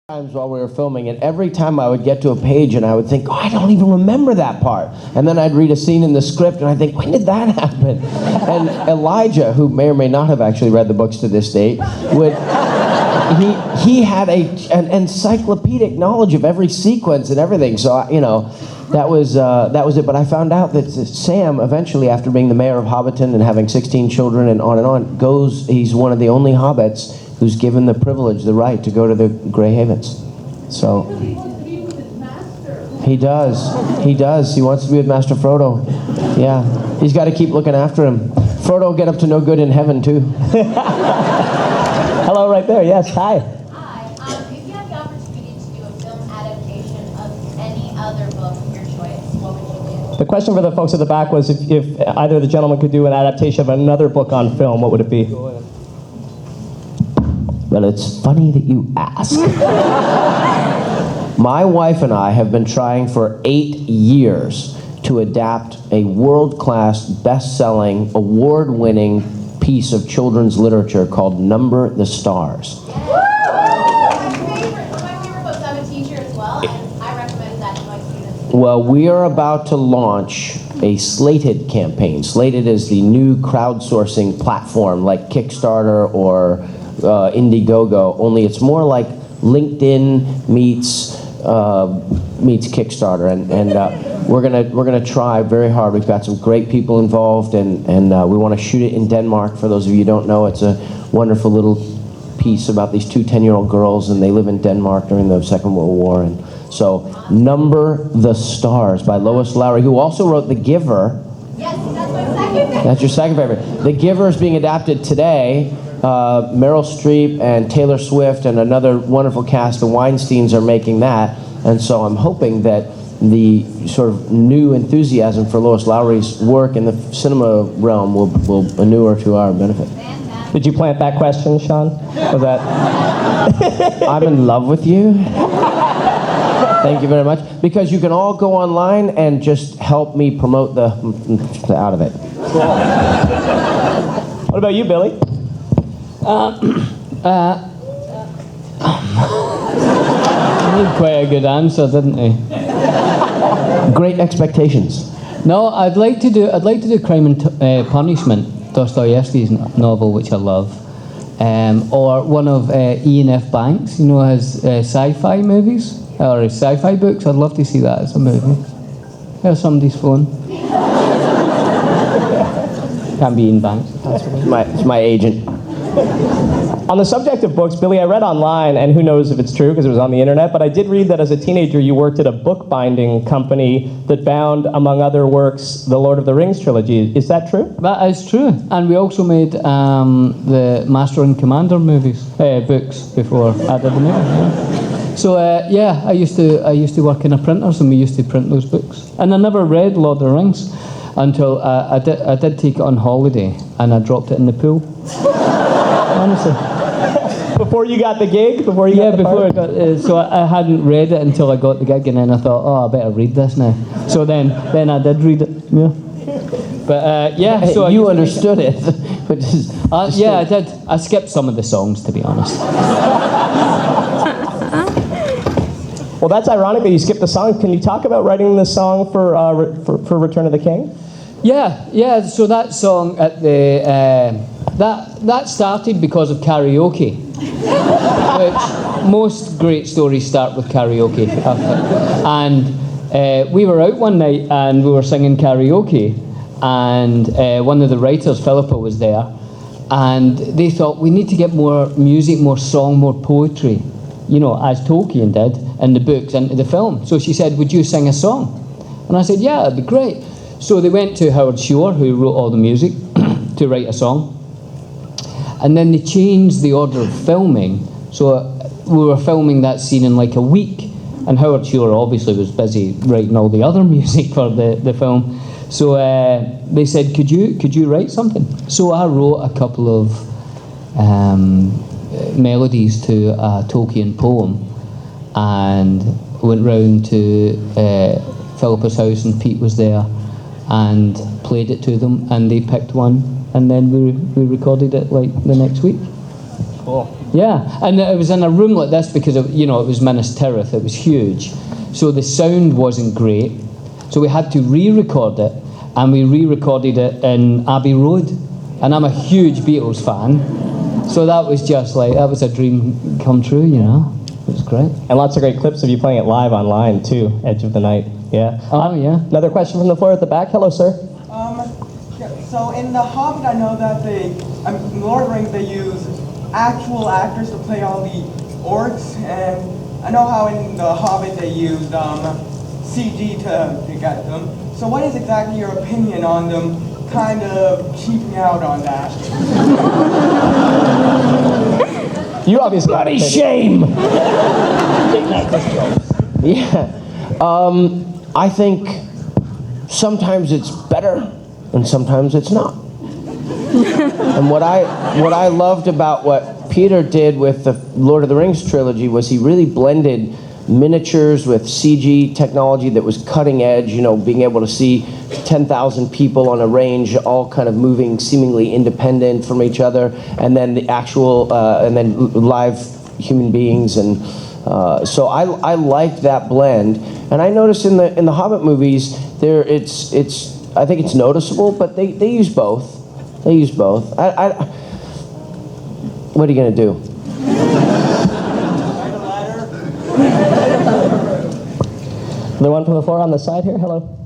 times while we were filming, and every time I would get to a page and I would think, oh, I don't even remember that part. And then I'd read a scene in the script and I'd think, when did that happen? And Elijah, who may or may not have actually read the books to this date, he had an encyclopedic knowledge of every sequence and everything. So, that was it. But I found out that Sam, eventually, after being the mayor of Hobbiton and having 16 children and on, he's one of the only hobbits who's given the privilege, the right to go to the Grey Havens. So he does. He wants to be with Master Frodo. Yeah, he's got to keep looking after him. Frodo will get up to no good in heaven too. Hello, right there. Yes, hi. Hi. If you had the opportunity to do a film adaptation of any other book of your choice, what would you do? The question for the folks at the back was if either of the gentlemen could do an adaptation of another book on film, what would it be? Well, it's funny that you ask. My wife and I have been trying for 8 years to adapt a world-class, best-selling, award-winning piece of children's literature called Number the Stars. My favorite book. I'm a teacher as well, and I recommend that to my students. Well, we are about to launch a Slated campaign. Slated is the new crowdsourcing platform like Kickstarter or Indiegogo, only it's more like LinkedIn meets Kickstarter, and we're gonna try very hard. We've got some great people involved, and we want to shoot it in Denmark. For those of you who don't know, it's a wonderful little piece about these two 10-year-old girls, and they live in Denmark during the Second World War. And so, Number the Stars by Lois Lowry, who also wrote The Giver. Yes, that's my second favorite. That's your second favorite. The Giver is being adapted today. Meryl Streep and Taylor Swift and another wonderful cast, the Weinsteins, are making that. And so I'm hoping that the sort of new enthusiasm for Lois Lowry's work in the cinema realm will inure to our benefit. Did you plant that question, Sean? Was that? I'm in love with you. Thank you very much. Because you can all go online and just help me promote the out of it. What about you, Billy? He had quite a good answer, didn't he? Great expectations. No, I'd like to do Crime and Punishment, Dostoevsky's novel, which I love, or one of Ian F. Banks, his sci-fi movies or his sci-fi books. I'd love to see that as a movie. There's somebody's phone. Can't be Ian Banks. It's my agent. On the subject of books, Billy, I read online, and who knows if it's true because it was on the internet, but I did read that as a teenager you worked at a bookbinding company that bound, among other works, the Lord of the Rings trilogy. Is that true? That is true. And we also made the Master and Commander books before I did the movie. Yeah. So I used to work in a printers, and we used to print those books. And I never read Lord of the Rings until I did take it on holiday, and I dropped it in the pool. Honestly. Before you got the gig? Before you got the part? So I hadn't read it until I got the gig, and then I thought, oh, I better read this now. So then I did read it. Yeah. But so you understood it, which is yeah, I did. I skipped some of the songs, to be honest. Well, that's ironic that you skipped the song. Can you talk about writing the song for Return of the King? Yeah. So that song at the that started because of karaoke, which most great stories start with karaoke. And we were out one night and we were singing karaoke, and one of the writers, Philippa, was there, and they thought we need to get more music, more song, more poetry, as Tolkien did in the books into the film. So she said, would you sing a song? And I said, yeah, that'd be great. So they went to Howard Shore, who wrote all the music, to write a song. And then they changed the order of filming. So we were filming that scene in like a week. And Howard Shore obviously was busy writing all the other music for the film. So they said, could you write something? So I wrote a couple of melodies to a Tolkien poem, and went round to Philippa's house, and Pete was there, and played it to them, and they picked one, and then we recorded it like the next week. Cool. Yeah, and it was in a room like this because it was Minas Tirith. It was huge, so the sound wasn't great. So we had to re-record it, and we re-recorded it in Abbey Road. And I'm a huge Beatles fan, so that was just like that was a dream come true. It was great. And lots of great clips of you playing it live online too. Edge of the Night. Yeah. Oh yeah. Another question from the floor at the back. Hello, sir. So in The Hobbit, I know that in Lord of the Rings, they use actual actors to play all the orcs, and I know how in The Hobbit they used CG to get them. So what is exactly your opinion on them kind of cheaping out on that? You obviously Bloody shame! Yeah. I think sometimes it's better and sometimes it's not. And what I loved about what Peter did with the Lord of the Rings trilogy was he really blended miniatures with CG technology that was cutting edge, being able to see 10,000 people on a range all kind of moving seemingly independent from each other, and then the actual and then live human beings, and so I liked that blend. And I noticed in the Hobbit movies I think it's noticeable, but they use both. They use both. What are you gonna do? The one from the floor on the side here. Hello.